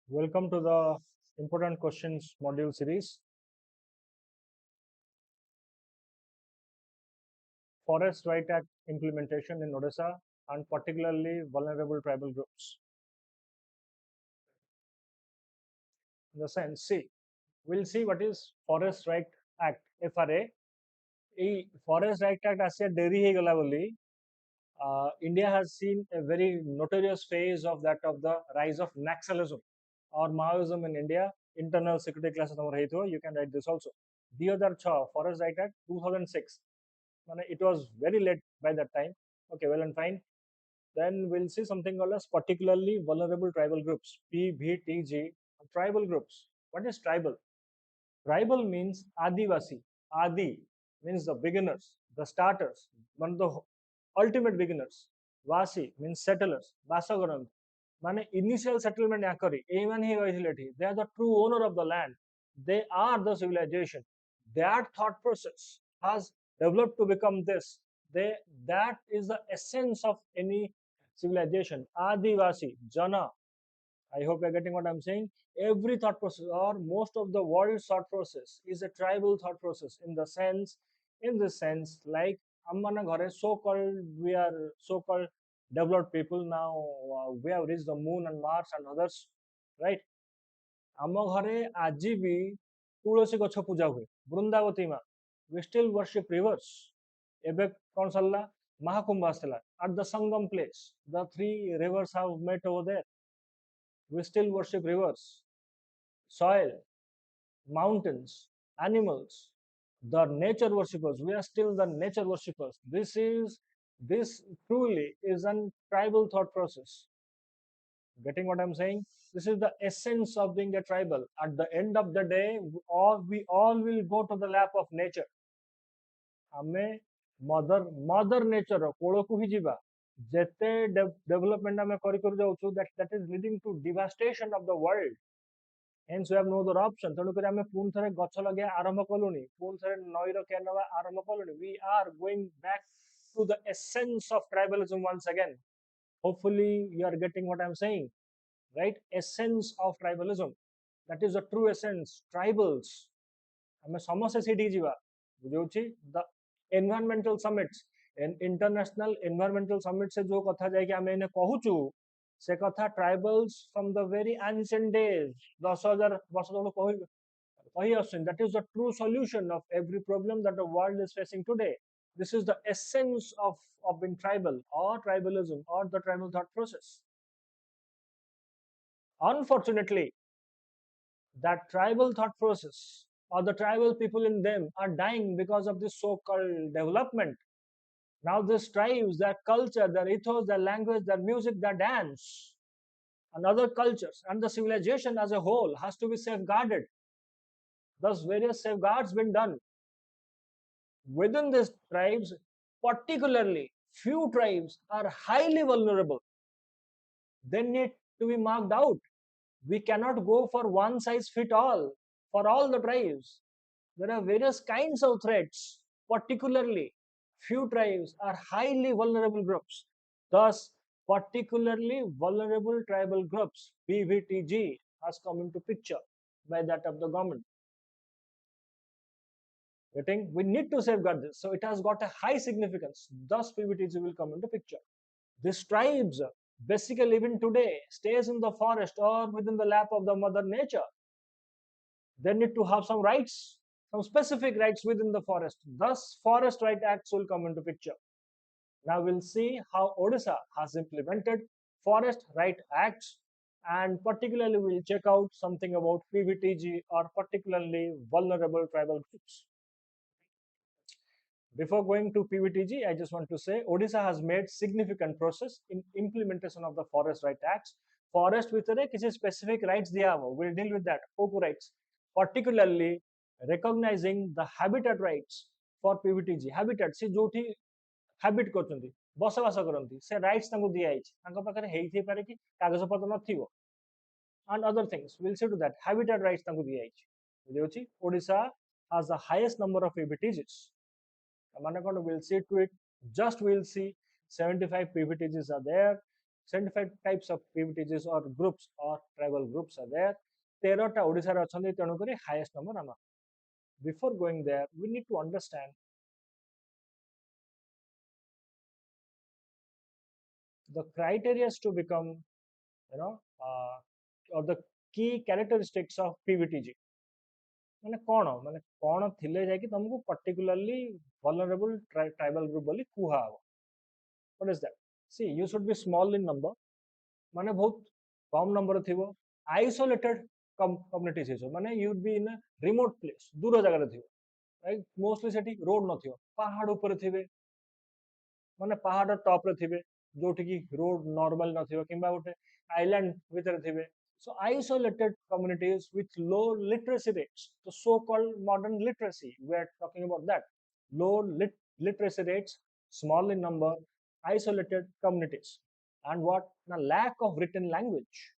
Welcome to the important questions module series. Forest Right Act implementation in Odisha and particularly vulnerable tribal groups. In the sense, we'll see what is Forest Right Act FRA. এই Forest Right Act আসিয়া dairy হয়ে গলা বলি India has seen a very notorious phase of that of the rise of Naxalism or Maoism in India. Internal security class you can write this also. 2006 Forest Right Act 2006. It was very late by that time. Okay, well and fine. Then we'll see something called as particularly vulnerable tribal groups, PVTG. Tribal groups. What is tribal? Tribal means Adivasi. Adi means the beginners, the starters, one of the ultimate beginners. Vasi means settlers. Basagarand. Mane initial settlement yakari. They are the true owner of the land. They are the civilization. Their thought process has developed to become this. That is the essence of any civilization. Adivasi, Jana, I hope you're getting what I'm saying. Every thought process or most of the world's thought process is a tribal thought process in the sense, like Ammana Ghare, so-called, we are so-called developed people now. We have reached the moon and Mars and others, right? ଆମ ଘରେ ଆଜି ବି ତୁଳସୀ ଗଛ ପୂଜା ହୁଏ ବୃନ୍ଦାବତୀ ମା we still worship rivers ଏବେ କଣ ସରିଲା ମହାକୁମ୍ଭ ଆସିଥିଲା at the sangam place the three rivers have met over there. We still worship rivers, soil, mountains, animals, the nature worshippers. We are still the nature worshippers. This truly is a tribal thought process. Getting what I'm saying? This is the essence of being a tribal. At the end of the day, we all will go to the lap of nature. ଆମେ mother nature କୋଳକୁ ହିଁ ଯିବା ଯେତେ development ଆମେ କରି ଯାଉଛୁ that is leading to devastation of the world. Hence we have no other option. ତେଣୁକରି ଆମେ ପୁଣି ଥରେ ଗଛ ଲଗେଇବା ଆରମ୍ଭ କଲୁଣି ପୁଣି ଥରେ ନଈର କେୟାର ନେବା ଆରମ୍ଭ କଲୁଣି. We are going back to the essence of tribalism once again. Hopefully you are getting what I'm saying, right? Essence of tribalism, that is the true essence. Tribals ଆମେ ସମସ୍ତେ ସେଇଠିକି ଯିବା ବୁଝଉଛି. The environmental summits and international environmental summit से जो कथा जाएगी ଆମେ ଏନେ କହୁଛୁ से कथा tribals from the very ancient days 10,000 ବର୍ଷ ତଳୁ କହି ଆସୁଛନ୍ତି. That is the true solution of every problem that the world is facing today. This is the essence of being tribal or tribalism or the tribal thought process. Unfortunately, that tribal thought process or the tribal people in them are dying because of this so-called development. Now these tribes, their culture, their ethos, their language, their music, their dance, and other cultures, and the civilization as a whole has to be safeguarded. Thus, various safeguards been done. Within these tribes, particularly, few tribes are highly vulnerable. They need to be marked out. We cannot go for one size fit all for all the tribes. There are various kinds of threats. Particularly, few tribes are highly vulnerable groups. Thus, particularly vulnerable tribal groups, PVTG, has come into picture by that of the government. We need to safeguard this. So it has got a high significance. Thus, PVTG will come into picture. These tribes, basically even today, stays in the forest or within the lap of the mother nature. They need to have some rights, some specific rights within the forest. Thus, Forest Right Acts will come into picture. Now we'll see how Odisha has implemented Forest Right Acts, and particularly we'll check out something about PVTG or particularly vulnerable tribal groups. Before going to PVTG, I just want to say Odisha has made significant progress in implementation of the Forest Right Acts. Forest with specific rights we'll deal with that. Rights, particularly recognizing the habitat rights for PVTG. Habitat से जोठी habit करचंदी बसवास करंती से rights तांको दिया आइछ तांको पाखरे हेइथि पारे कि कागज पत्र नथिबो and other things. We'll see to that. Habitat rights तांको दिया आइछ बुझियोछि. Odisha has the highest number of PVTGs. We'll see to it. Just we'll see 75 PVTGs are there. 75 types of PVTGs or groups or tribal groups are there. 13 टा ओडिसा रे अछंती तेणु करी highest number आमा. Before going there, we need to understand the criteria to become, or the key characteristics of PVTG. माने कौन थिले जाकि तुमको particularly vulnerable tribal group बोली कुहा हो. What is that? See, you should be small in number. माने बहुत कम नंबर थिबो. Isolated communities हिसो. माने you would be in a remote place. दूर जगह रे थिबो. Right? Mostly सेठी रोड न थिबो. पहाड़ ऊपर थिबे. माने पहाड़ टॉप रे थिबे. जोठी की रोड नॉर्मल न थिबो किंबा गोटे आइलैंड भीतर थिबे. So isolated communities with low literacy rates, the so-called modern literacy, we are talking about that. Low literacy rates, small in number, isolated communities. And what? The lack of written language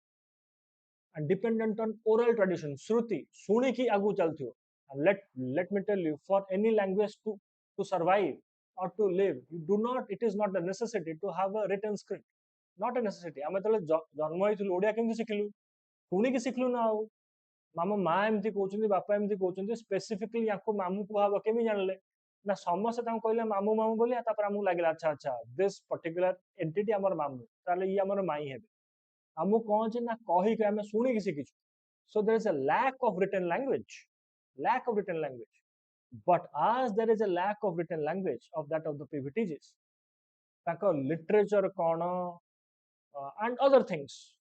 and dependent on oral tradition, Shruti, Suni ki agu chalti ho. And let me tell you, for any language to survive or to live, you do not, it is not a necessity to have a written script. Not a necessity. ଆମେ ଯେତେବେଳେ ଜନ୍ମ ହେଇଥିଲୁ ଓଡ଼ିଆ କେମିତି ଶିଖିଲୁ? ଶୁଣିକି ଶିଖିଲୁ ନା ଆଉ. ଆମ ମା ଏମିତି କହୁଛନ୍ତି, ବାପା ଏମିତି କହୁଛନ୍ତି, ସ୍ପେସିଫିକାଲି ୟାକୁ ମାମୁଁ କୁହାହବ କେମିତି ଜାଣିଲେ? ନା ସମସ୍ତେ ତାଙ୍କୁ କହିଲେ ମାମୁଁ ମାମୁଁ ବୋଲି, ତାପରେ ଆମକୁ ଲାଗିଲା ଆଚ୍ଛା ଆଚ୍ଛା ଦିସ୍ ପର୍ଟିକୁଲାର ଏଣ୍ଟିଟି ଆମର ମାମୁଁ, ତାହେଲେ ଇଏ ଆମର ମାଇଁ ହେବେ. ଆମକୁ କଣ ଅଛି ନା କହିକି ଆମେ ଶୁଣିକି ଶିଖିଛୁ. So there is a lack of written language. Lack of written language. But as there is a lack of written language of that of the PVTGs, ତାଙ୍କ literature କଣ and other things,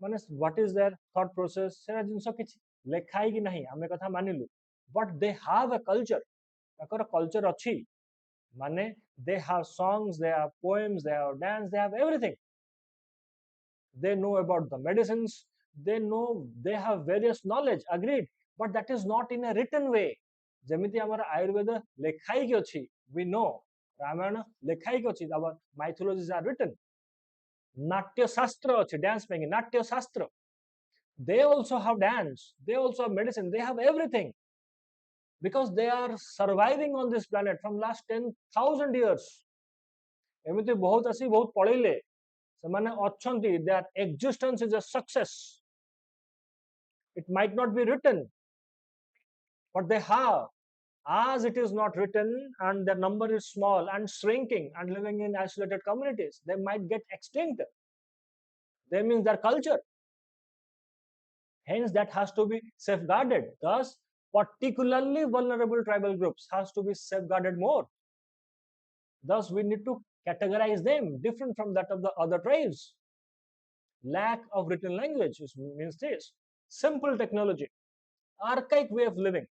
ମାନେ what is their thought process, ସେରା ଜିନିଷ କିଛି ଲେଖା ହେଇକି ନାହିଁ, ଆମେ କଥା ମାନିଲୁ. But they have a culture. ତାଙ୍କର culture ଅଛି. ମାନେ they have songs, they have poems, they have dance, they have everything. They know about the medicines, they know, they have various knowledge, agreed, but that is not in a written way. ଯେମିତି ଆମର ଆୟୁର୍ବେଦ ଲେଖା ହେଇକି ଅଛି, we know. Ramayana ଲେଖା ହେଇକି ଅଛି, our mythologies are written. ନାଟ୍ୟ ଶାସ୍ତ୍ର ଅଛି, dance ପାଇଁ ନାଟ୍ୟ ଶାସ୍ତ୍ର. They also have dance, they also have medicine, they have everything. Because they are surviving on this planet from last 10,000 years. ଏମିତି ବହୁତ ଆସି ବହୁତ ପଳେଇଲେ. ସେମାନେ ଅଛନ୍ତି, their existence is a success. It might not be written, but they have. As it is not written and their number is small and shrinking and living in isolated communities, they might get extinct. That means their culture. Hence, that has to be safeguarded. Thus, particularly vulnerable tribal groups has to be safeguarded more. Thus, we need to categorize them different from that of the other tribes. Lack of written language means this. Simple technology, archaic way of living,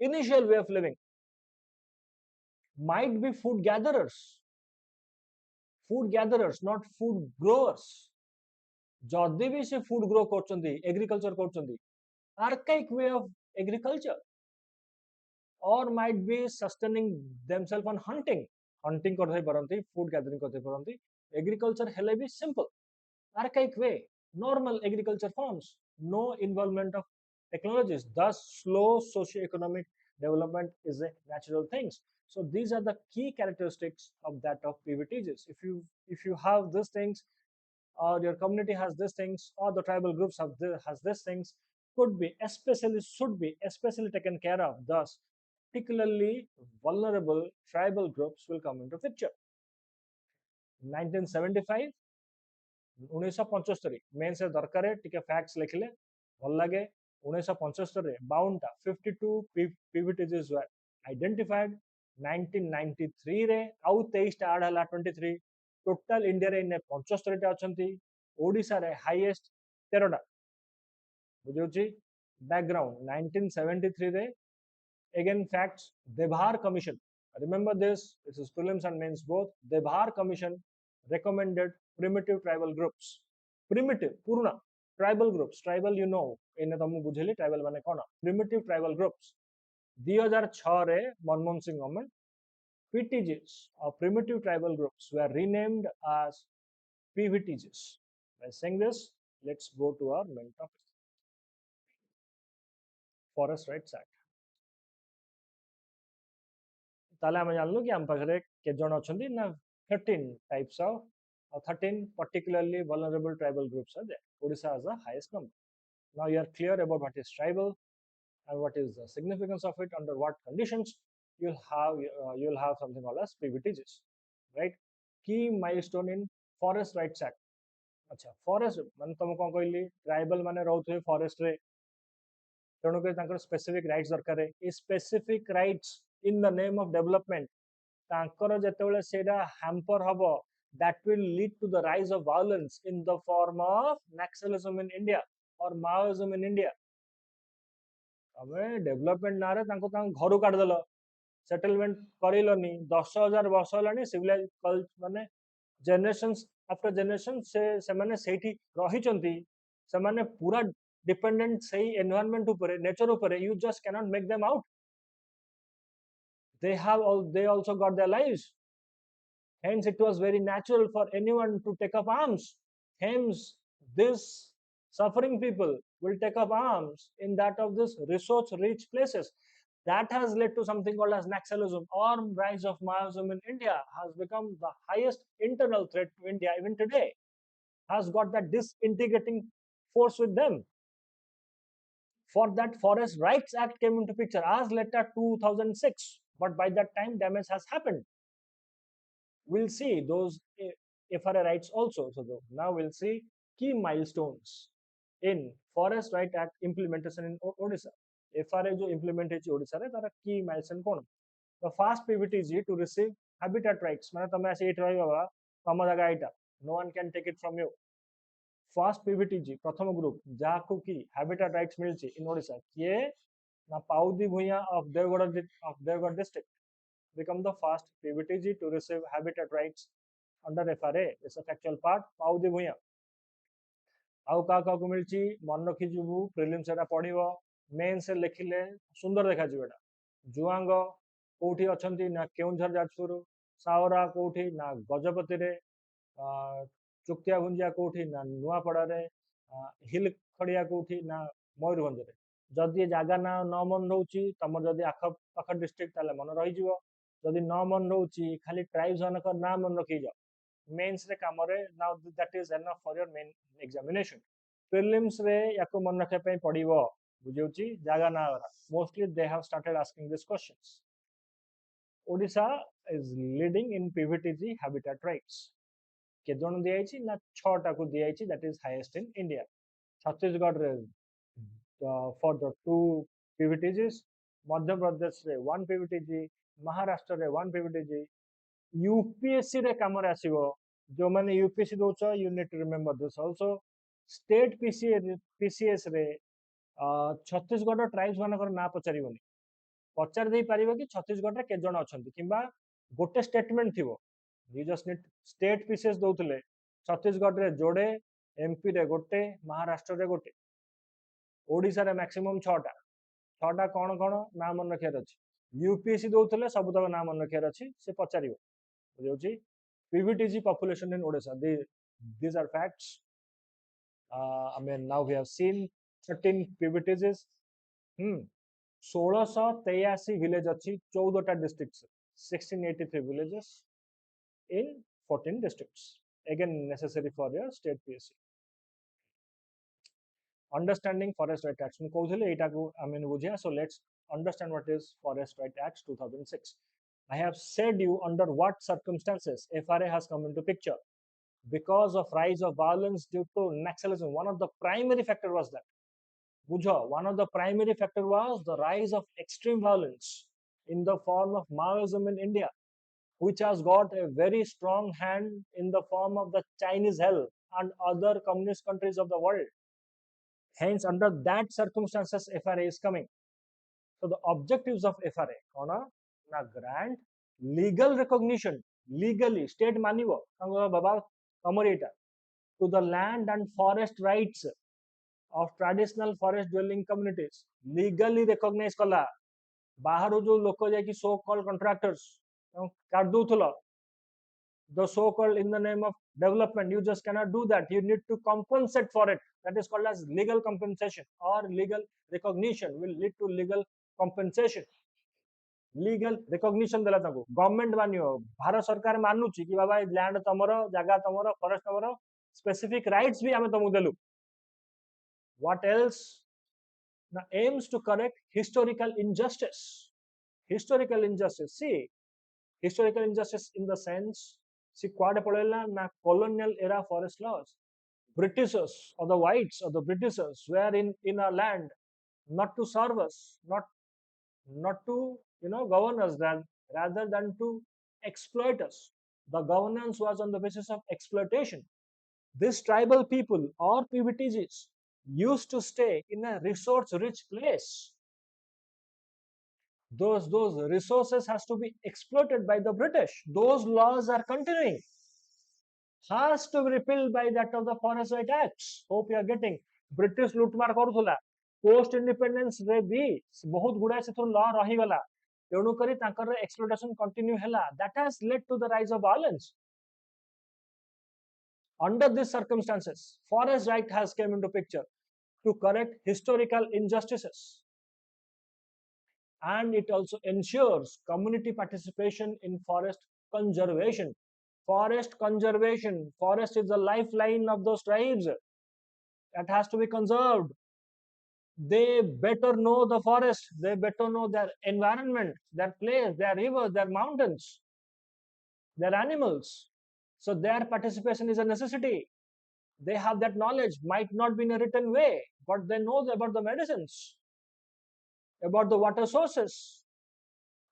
initial way of living, might be food gatherers, not food growers. जदि भी से food grow करचंदी, agriculture करचंदी, archaic way of agriculture, or might be sustaining themselves on hunting करथै परंती, food gathering करथै परंती. Agriculture हेले भी simple, archaic way, normal agriculture forms, no involvement of technologies. Thus, slow socio-economic development is a natural thing. So these are the key characteristics of that of PVTGs. If you have these things, or your community has these things, or the tribal groups has these things, should be especially taken care of. Thus, particularly vulnerable tribal groups will come into picture. 1975 1975 main से दरकार है टिके facts लिखले भल लगे. 1975 रे 52 52 PVTGs were identified. 1993 रे आउ 23 टा आड हला 23. टोटल इंडिया रे ने 75 टा अछंती. ओडिसा रे हाईएस्ट 13 टा. बुझौची बैकग्राउंड 1973 रे again facts. Devhar commission, remember this is prelims and mains both. Devhar commission recommended primitive tribal groups, primitive purna tribal groups, tribal you know ene tamu bujheli tribal mane kona, primitive tribal groups. 2006 रे Manmohan Singh government PTGs or primitive tribal groups were renamed as PVTGs. By saying this, let's go to our main topic, Forest Rights Act. ताले आमे जानलु कि हम पाखरे के जण अछंती ना 13 types of 13 particularly vulnerable tribal groups are there. Odisha has the highest number. Now you are clear about what is tribal and what is the significance of it, under what conditions. You'll have something called as PVTGs, right? Key milestone in Forest Rights Act. अच्छा forest मान तुम कौन कहली tribal माने रहउथे forest रे तेणु कर तांकर स्पेसिफिक राइट्स दरकार a specific rights in the name of development तांकर जेतेबेले सेडा हैम्पर हबो that will lead to the rise of violence in the form of naxalism in India or Maoism in India. तमे development ना रे तांको घर काट देलो सेटलमेंट करिलोनी 10,000 वर्ष हलानी सिविलाइज माने जनरेशंस आफ्टर जनरेशन से माने सेठी रहिचंती से माने पूरा डिपेंडेंट सही एनवायरनमेंट ऊपर नेचर ऊपर you just can not make them out they also got their lives. Hence it was very natural for anyone to take up arms. Hence this suffering people will take up arms in that of this resource rich places. That has led to something called as naxalism or rise of Maoism in India has become the highest internal threat to India even today, has got that disintegrating force with them. For that, Forest Rights Act came into picture as later 2006, but by that time damage has happened. We'll see those FRA rights also. So now we'll see key milestones in Forest Right Act implementation in Odisha. FRA जो implement है ओडिशा रे तारा key milestone कौन? The first PVTG to receive habitat rights. माने तमे ऐसे eight रही बाबा तम जगह एटा. No one can take it from you. First PVTG प्रथम ग्रुप जाको की habitat rights मिलची in Odisha. किए ना पाउदी भुइया of Devgarh district become the first PVTG to receive habitat rights under FRA. It's a factual part. पाउदी भुइया आउ का को मिलची मन रखी जुबु प्रिलिम्स एटा पढिबो मेंस से लिखिले सुंदर देखा जिवेटा जुआंग कोठी अछंती ना केउंझर जाजपुर सावरा कोठी ना गजपति रे चुक्तिया गुंजिया कोठी ना नुआपड़ा रे हिल खड़िया कोठी ना मयूरभंज रे जदि जागा ना न मन रहउची तमर जदि आख पाख डिस्ट्रिक्ट ताले मन रही जिवो जदि न मन रहउची खाली ट्राइब्स मानकर ना मन रखी जाओ मेंस रे काम रे now that is enough for your main examination prelims रे याको मन रखे पई पड़िबो बुझौची जागा ना mostly they have started asking this questions Odisha is leading in PVTG habitat rights के जन दियाइची ना 6 टा को दियाइची that is highest in India Chhattisgarh रे फॉर द 2 पीवीटीजीस मध्य प्रदेश रे 1 पीवीटीजी महाराष्ट्र रे 1 पीवीटीजी यूपीएससी रे काम रे आसीबो जो माने यूपीएससी दोच you need to remember this also state PCS रे छत्तीसगढ़ ट्राइब्स मानकर ना पचारिबोनी पचार दे पारिबो कि छत्तीसगढ़ रे के जण अछंती किबा गोटे स्टेटमेंट थिबो you just need state PCS दोतले छत्तीसगढ़ रे जोड़े एमपी रे गोटे महाराष्ट्र रे गोटे ओडिसा रे मैक्सिमम 6टा कोन कोन ना मन रखियार अछि यूपीएससी दोतले सब तक ना मन रखियार अछि से पचारिबो बुझौची PVTG population in Odisha. These are facts. I mean, now we have seen 13 PVTGs. 1683 village अच्छी 14टा districts, 1683 villages in 14 districts. Again, necessary for your state PSC. Understanding Forest Right Acts. I mean, so let's understand what is Forest Right Acts 2006. I have said you under what circumstances FRA has come into picture. Because of rise of violence due to naxalism, one of the primary factor was that. One of the primary factor was the rise of extreme violence in the form of Maoism in India, which has got a very strong hand in the form of the Chinese hell and other communist countries of the world. Hence, under that circumstances, FRA is coming. So the objectives of FRA, na grant legal recognition, legally state manivo, to the land and forest rights of traditional forest dwelling communities, legally recognized kala. बाहर जो लोक जाकि so called contractors काट दूथलो the so called in the name of development, you just cannot do that. You need to compensate for it. That is called as legal compensation, or legal recognition will lead to legal compensation. Legal recognition देला ताको government मानियो भारत सरकार मानुची कि बाबा land तमरो जगह तमरो forest तमरो specific rights भी हमें तुमको देलु what else now aims to correct historical injustice historical injustice see historical injustice in the sense see quad पड़ेला ना colonial era forest laws Britishers or the whites or the Britishers were in our land not to serve us not to govern us rather than to exploit us the governance was on the basis of exploitation these tribal people or PVTGs used to stay in a resource rich place those resources has to be exploited by the British those laws are continuing has to be repealed by that of the Forest Right Acts. Hope you are getting. British लुटमार करूला post independence रे भी बहुत गुड़ा से law रहीगला तेणु करी तांकर एक्सप्लोटेशन कंटिन्यू हैला that has led to the rise of violence under these circumstances forest right has came into picture to correct historical injustices and it also ensures community participation in forest conservation forest is the lifeline of those tribes that has to be conserved they better know the forest they better know their environment their place their rivers their mountains their animals so their participation is a necessity they have that knowledge might not be in a written way but they know about the medicines about the water sources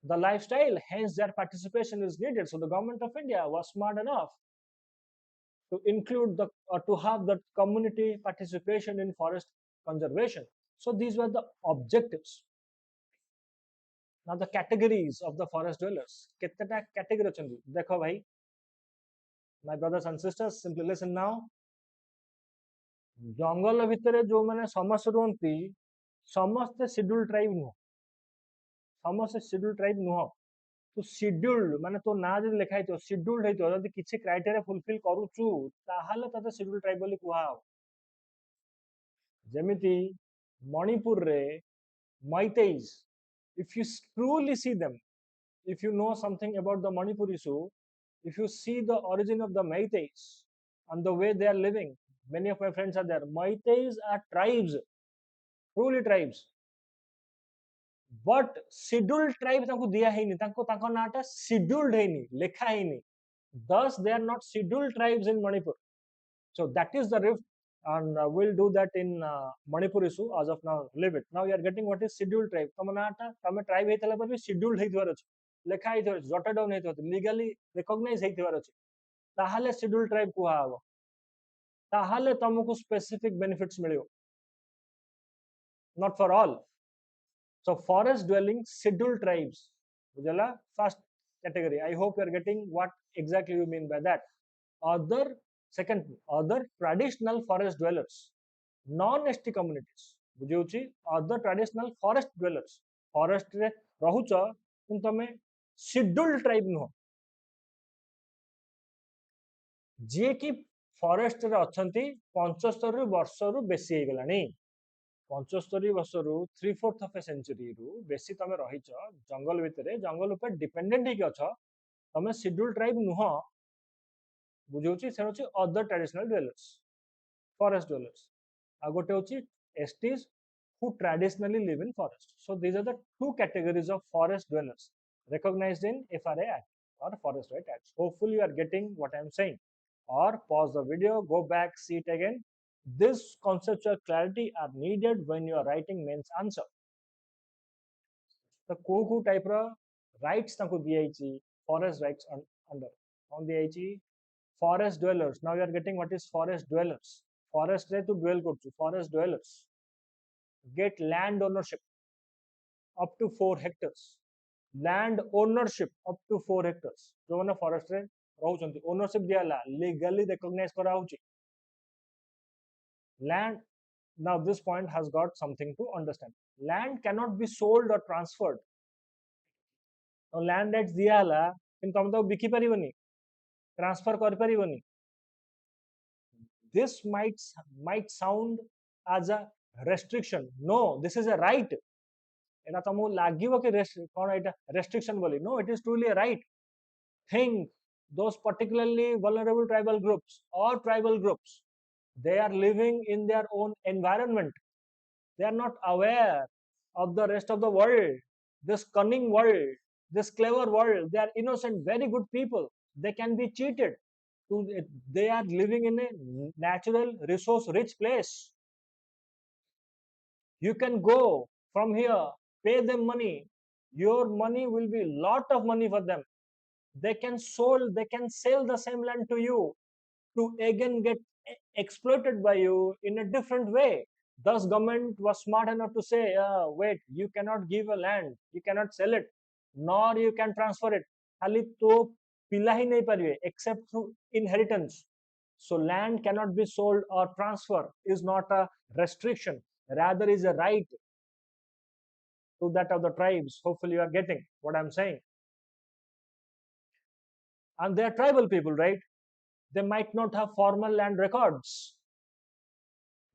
the lifestyle hence their participation is needed so the government of India was smart enough to include the to have the community participation in forest conservation so these were the objectives now the categories of the forest dwellers कितने category अछंती देखो भाई my brothers and sisters simply listen now जंगल भितर जो मैंने समस्त रुहंती समस्त schedule tribe नुह समस्त शेड्यूल ट्राइब नुह तू शेड्यूल्ड माने तो ना जदि लिखा हितो शेड्यूल्ड हितो जदि किछि क्राइटेरिया फुलफिल करूचु ताहाले तते शेड्यूल ट्राइब बोली कुहा जेमिति मणिपुर रे मैतेइज if you truly see them if you know something about the Manipur issue if you see the origin of the Meiteis and the way they are living many of my friends are there Meiteis are tribes truly tribes but scheduled tribes तांको दिया है नहीं तांको तांको नाटा scheduled है नहीं लिखा है नहीं thus they are not scheduled tribes in Manipur so that is the rift and we'll do that in Manipur issue as of now leave it now you are getting what is scheduled tribe तम नाटा तम tribe हेतला पर भी scheduled हेतवार अछि लिखा हेतवार अछि jotted down हेतवार legally recognize हेतवार अछि ताहाले scheduled tribe कुहा हबो ताहाले तमको specific benefits मिलियो not for all so forest dwelling scheduled tribes bujala first category I hope you are getting what exactly you mean by that other second other traditional forest dwellers non-ST communities बुझे other traditional forest dwellers forest रे रहुच किंतु तमे scheduled tribe नुह जे कि forest रे अछंती 75 वर्ष रु बेसी हे गलानी 75 वर्ष रु 3/4 ऑफ ए सेंचुरी रु बेसी तमे रहिच जंगल भितरे जंगल ऊपर डिपेंडेंट हे कि अछ तमे scheduled tribe नुह बुझौची से होची other traditional dwellers forest dwellers आ गोटे होची STs who traditionally live in forest so these are the two categories of forest dwellers recognized in FRA Act or Forest Right Act hopefully you are getting what I am saying or pause the video go back see it again this conceptual clarity are needed when you are writing mains answer the को type रा rights ताको दियाइची forest rights under on दियाइची forest dwellers now you are getting what is forest dwellers forest रे तू dwell करछु forest dwellers get land ownership up to 4 hectares land ownership up to 4 hectares जो माने forest रे रहउचंती ownership दियाला legally recognize करा होची land now this point has got something to understand land cannot be sold or transferred now land rights दियाला किंतु हम तो बिकी परिबनी transfer कर परिबनी this might sound as a restriction no this is a right एटा तुमको लागिवो कि कौन एटा restriction बोली? No, it is truly a right. Think those particularly vulnerable tribal groups or tribal groups, they are living in their own environment. They are not aware of the rest of the world, this cunning world, this clever world. They are innocent, very good people. They can be cheated. They are living in a natural, resource rich place. You can go from here, pay them money. Your money will be lot of money for them. They can sell the same land to you to again get exploited by you in a different way. Thus, government was smart enough to say, wait, you cannot give a land, you cannot sell it, nor you can transfer it. खाली तो पिला ही नहीं पारिबे except through inheritance. So land cannot be sold or transfer is not a restriction, rather is a right to that of the tribes. Hopefully you are getting what I'm saying. And they are tribal people, right? They might not have formal land records,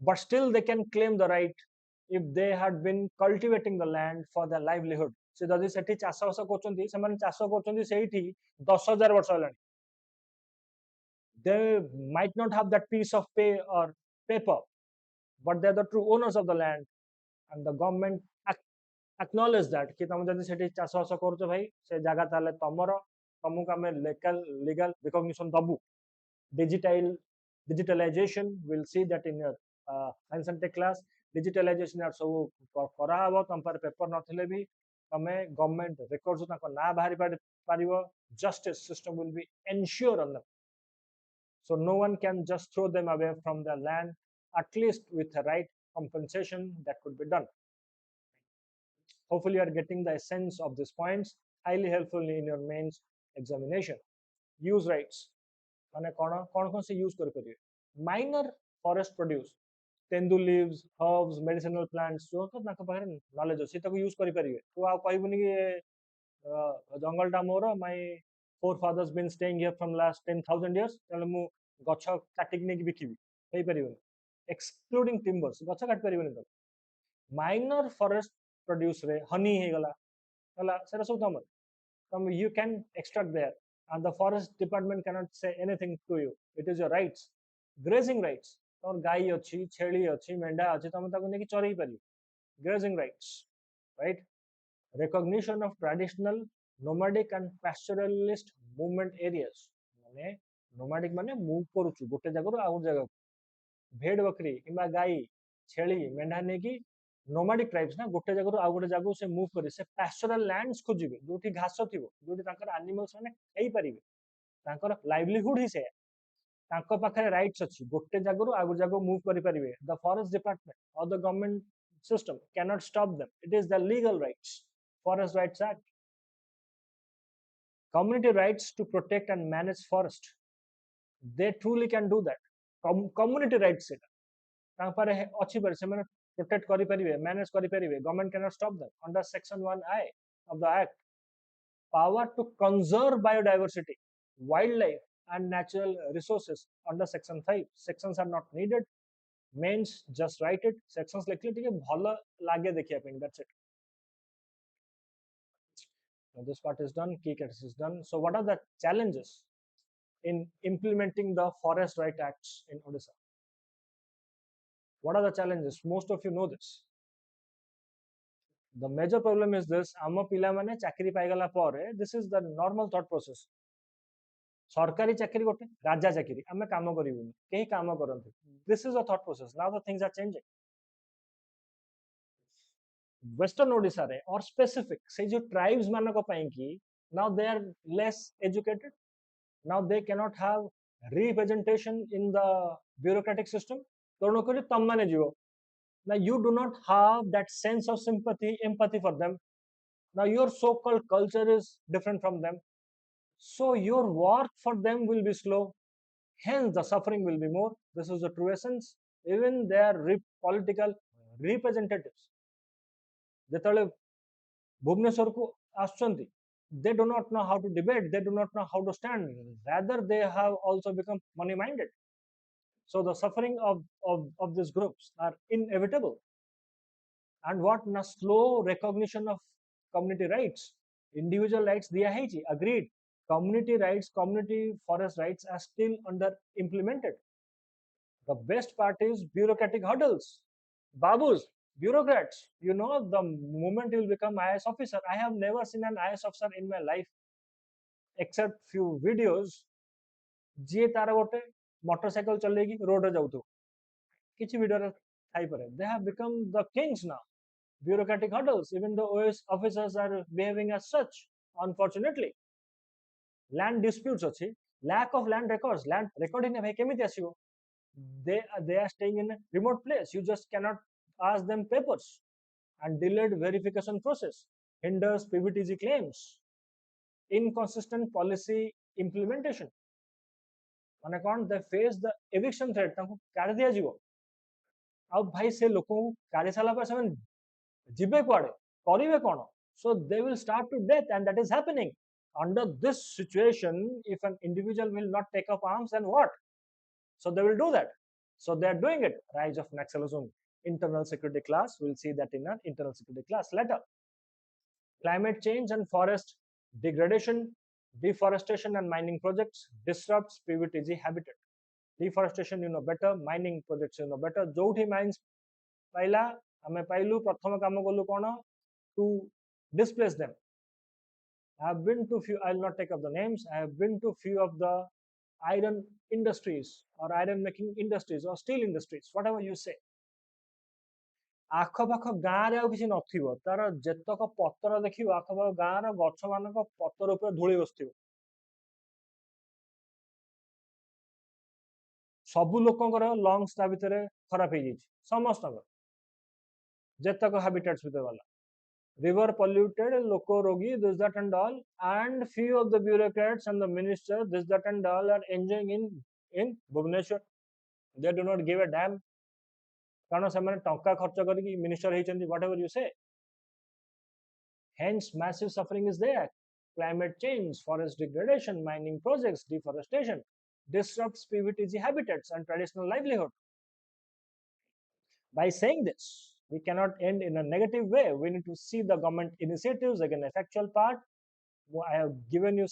but still they can claim the right if they had been cultivating the land for their livelihood. ସେ ଯଦି ସେଠି ଚାଷବାସ କରୁଛନ୍ତି ସେମାନେ ଚାଷ କରୁଛନ୍ତି ସେଇଠି 10,000 ବର୍ଷ ହେଲାଣି. They might not have that piece of pay or paper, but they are the true owners of the land, and the government acknowledge that कि तुम जदि सेठी चाषबास करूଛ भाई से ଜାଗା ତାହେଲେ ତମର, ତମକୁ ଆମେ legal recognition ଦବୁ. Digitalization, we'll see that in your science and tech class. Digitalization are सब କରାହବ ତମ ପାଖରେ पेपर नथिले भी तमे गवर्नमेंट records ताको ना बाहरी पारिबो. Justice system will be ensured on them, so no one can just throw them away from their land, at least with the right compensation that could be done. Hopefully you are getting the essence of these points, highly helpful in your mains examination. Use rights माने कौन से use कर करिए. Minor forest produce tendu leaves, herbs, medicinal plants जो तो ताको पाखरे knowledge अछि ताको यूज करि परिबे. तो आ कहबुनी कि जंगलटा मोर, my forefathers been staying here from last 10,000 years, तले मु गछ काटिक नै बिकिबि हेइ परिबे. एक्सक्लूडिंग टिम्बर्स गछ काट परिबे न. माइनर फॉरेस्ट प्रोड्यूस रे हनी हे गला हला सेरा सब तमर you can extract there, and the forest department cannot say anything to you. It is your rights. Grazing rights, तमर गाई अछि, छेली अछि, मेंढा अछि, तमे ताको नेकी चरई पारि. Grazing rights, right? Recognition of traditional nomadic and pastoralist movement areas. माने nomadic माने मूव करूछु गोटे जगह आ जगह. भेड़ बकरी किंबा गाई छेली मेंढा नेकी nomadic tribes ना गोटे जगह आ गोटे जगह से मूव करे से pastoral lands खोजिबे जोठी घास थिबो, जोठी ताकर animals माने एई परिबे. ताकर livelihood ही से ताको पाखरे rights अछि गोटे जगह आ गोटे जगह मूव करि परिबे. The forest department or the government system cannot stop them. It is the legal rights. Forest Rights Act. Community rights to protect and manage forest. They truly can do that. Community rights सेटा ताଙ୍କ पारे अछि पर से protect करि परिबे, manage करि परिबे. Government cannot stop them under section 1I of the act. Power to conserve biodiversity, wildlife and natural resources under section 5. Sections are not needed. Mains just write it. Sections लिखले ठीक है भलो लागे देखिया पे. That's it. Now this part is done. Key cases is done. So what are the challenges in implementing the Forest Right Acts in Odisha? What are the challenges? Most of you know this. The major problem is this: आम पिला माने चाकरी पाइगला पारे, this is the normal thought process. सरकारी चाकरी गोटे राजा चाकरी आमे काम करिवुनी, केही काम करंती. This is a thought process. Now the things are changing. Western Odisha रे or specific से जो tribes मानक पई की, now they are less educated. Now they cannot have representation in the bureaucratic system. तेणु करी तम माने जीवो. Now you do not have that sense of sympathy, empathy for them. Now your so-called culture is different from them. So your work for them will be slow. Hence the suffering will be more. This is the true essence. Even their political representatives. ଯେତେବେଳେ ଭୁବନେଶ୍ୱର କୁ ଆସୁଛନ୍ତି, they do not know how to debate, they do not know how to stand. Rather, they have also become money-minded. So the suffering of these groups are inevitable. and what na slow recognition of community rights. Individual rights diya hai, agreed. Community rights, community forest rights are still under implemented. The best part is bureaucratic hurdles. Babus, bureaucrats, the moment you will become IAS officer, I have never seen an IAS officer in my life except few videos. ଯିଏ ତାର ଗୋଟେ motorcycle ଚଲେଇକି ରୋଡରେ ଯାଉଥିବ କିଛି ଭିଡିଓରେ ଥାଇପାରେ. They have become the kings now. Bureaucratic hurdles, even the OAS officers are behaving as such, unfortunately. Land disputes ଅଛି, lack of land records, land recording ଭାଇ କେମିତି ଆସିବ? They are staying in a remote place. You just cannot ask them papers. And delayed verification process hinders PVTG claims. Inconsistent policy implementation. ମାନେ କ'ଣ? They face the eviction threat. ତାଙ୍କୁ କାଢି ଦିଆଯିବ. ଆଉ ଭାଇ ସେ ଲୋକଙ୍କୁ କାଢି ସାରିଲା ପରେ ସେମାନେ ଯିବେ କୁଆଡେ? କରିବେ କ'ଣ? So they will starve to death, and that is happening. Under this situation, if an individual will not take up arms, then what? So they will do that. So they are doing it. Rise of Naxalism. Internal security class. We'll see that in an internal security class later. Climate change and forest degradation, deforestation and mining projects disrupts PVTG habitat. Deforestation you know better, mining projects you know better. जोठी mines पाइला हमें पाइलु प्रथम काम कलु कोन to displace them. I have been to few, I will not take up the names, I have been to few of the iron industries or iron making industries or steel industries, whatever you say. आखपाख गाँव आउ किसी नथिबो तार जेतक पतर देखिबो आखपाख गाँव गछ मानक पतर ऊपर धूली बसथिबो सबु लोकंकर लंग्स ता भितरे खराब हे जाई समस्त जेतक हैबिटेट्स भितर वाला river polluted, loco rogi, this that and all, and few of the bureaucrats and the minister this that and all are enjoying in Bhubaneswar. They do not give a damn. कारण से टंका खर्च करके minister होइचंदी, whatever you say. Hence massive suffering is there. Climate change, forest degradation, mining projects, deforestation disrupts PVTG habitats and traditional livelihood. By saying this, we cannot end in a negative way. We need to see the government initiatives, again, a factual part. I have given you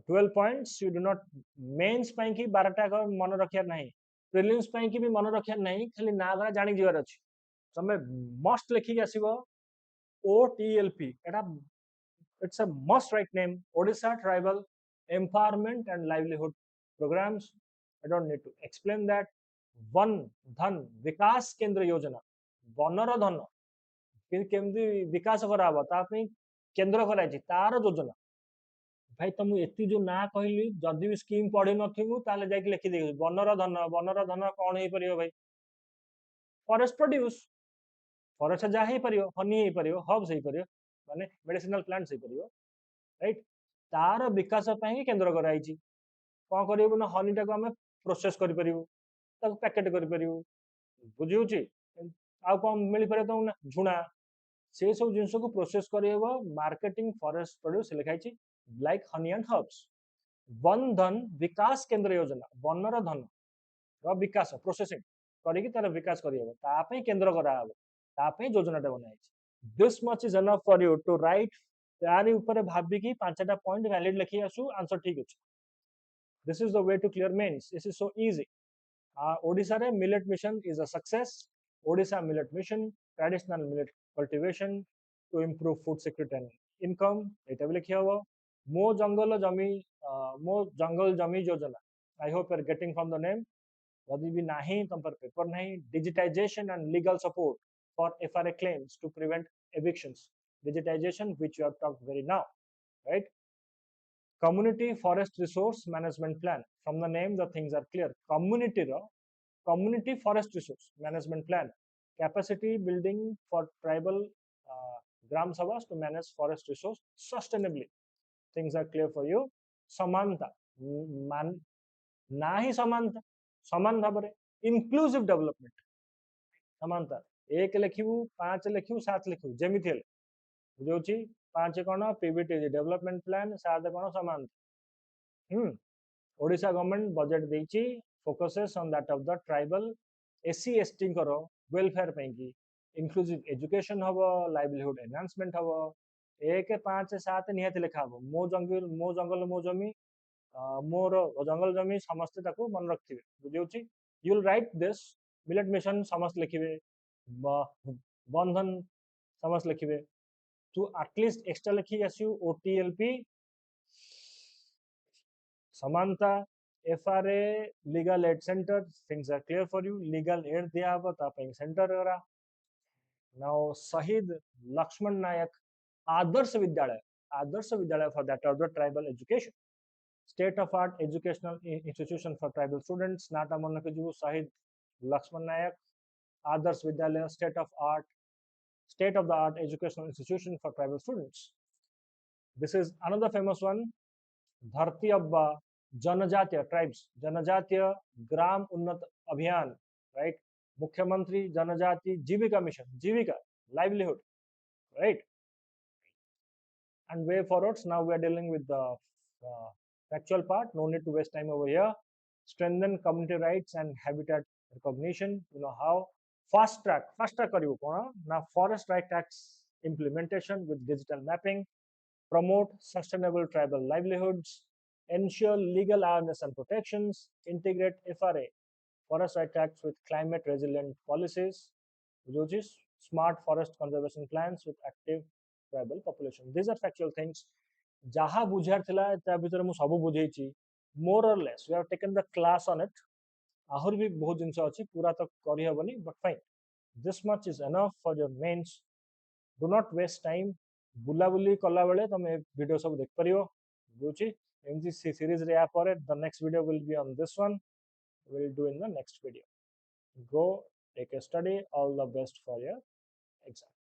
12 points. You do not mains ପାଇଁ କି 12ଟା ମନେ ରଖିବାର ନାହିଁ, prelims ପାଇଁ କି ବି ମନେ ରଖିବାର ନାହିଁ, ଖାଲି ନା ଧରା ଜାଣି ଯିବାର ଅଛି. ତମେ must ଲେଖିକି ଆସିବ OTLP. It's a must right name. Odisha Tribal Empowerment and Livelihood Programs. I don't need to explain that. One धन विकास केंद्र योजना वनर धन केमती विकास कराबो ता पई केंद्र कराई तार योजना भाई तुम एति जो ना कहली जदि भी स्कीम पढ़ी नथिबु ताले जाई लिखि दे वनर धन कोन हे परियो भाई फॉरेस्ट प्रोड्यूस फॉरेस्ट जा हे परियो हनी हे परियो हब्स हे परियो माने मेडिसिनल प्लांट्स हे परियो राइट तार विकास पई केंद्र कराई कोन करियो ना हनी टा को हम प्रोसेस करि परियो ताको पैकेट करि परियो बुझिउची आ कोन मिली पारे तो ना झुणा से सब जिंस को प्रोसेस करियो मार्केटिंग फॉरेस्ट प्रोड्यूस लिखाई छी like honey and herbs one धन विकास केंद्र योजना वनर धन रो विकास प्रोसेसिंग करिकि तार विकास करियो ता पई केंद्र करा हबो ता पई योजनाटा बनाई छी this much is enough for you to write तारी ऊपर भाबी कि पांचटा पॉइंट वैलिड लिखि आसु आंसर ठीक अछि this is the way to clear mains this is so easy Odisha re millet mission is a success. Odisha millet mission, traditional millet cultivation to improve food security and income. Eta bi likhi habo. Mo jungle jami yojana. I hope you are getting from the name. Yadi bi nahi tum par paper nahi. Digitization and legal support for FRA claims to prevent evictions. Digitization, which you have talked very now, right? Community forest resource management plan. From the name, the things are clear. Community forest resource management plan. Capacity building for tribal gram sabhas to manage forest resource sustainably. Things are clear for you. Samanta. Nahi samanta. Saman bhabare. Inclusive development. Samanta. 1 ଲେଖିବୁ 5 ଲେଖିବୁ 7 ଲେଖିବୁ ଯେମିତି ହେଲେ ବୁଝଉଛି 5 कोन PVTG development plan 7 कोन समान Odisha government budget देछि focuses on that of the tribal SC ST करो वेलफेयर पैंकी इंक्लूसिव एजुकेशन हबो लाइवलीहुड एनहांसमेंट हबो 1 5 7 निहाती लिखा हबो मो जंगल मो जमी मोर जंगल जमी समस्त ताको मन रखिबे बुझियोची you will write this millet mission समस्त लिखिबे बंधन समस्त लिखिबे to at least extra लिखी आसु OTLP समानता FRA legal aid center things are clear for you legal aid दिया हबो ता पे सेंटर करा now शहीद लक्ष्मण नायक Adarsh Vidyalaya for that of the tribal education state of art educational institution for tribal students नाटा मन के जो शहीद लक्ष्मण नायक Adarsh Vidyalaya state of the art educational institution for tribal students. This is another famous one, Dharti Abba Janajatiya tribes, Janajatiya Gram Unnat Abhiyan, right? Mukhyamantri Janajati Jivika mission, Jivika, livelihood, right? And way forwards, now we are dealing with the factual part, no need to waste time over here. Strengthen community rights and habitat recognition, you know how. Fast track करियो कोना ना forest right acts implementation with digital mapping, promote sustainable tribal livelihoods, ensure legal awareness and protections, integrate FRA forest right acts with climate resilient policies, which is smart forest conservation plans with active tribal population. These are factual things. जहाँ बुझार थिला ता भीतर मु सब बुझेची more or less we have taken the class on it आहर भी बहुत जिनस अछि पूरा तो करि हबनी but fine this much is enough for your mains do not waste time बुलाबुली कला बेले तमे वीडियो सब देख परियो बुझी एमजी सीरीज रे आ पर the next video will be on this one we'll do in the next video go take a study all the best for your exam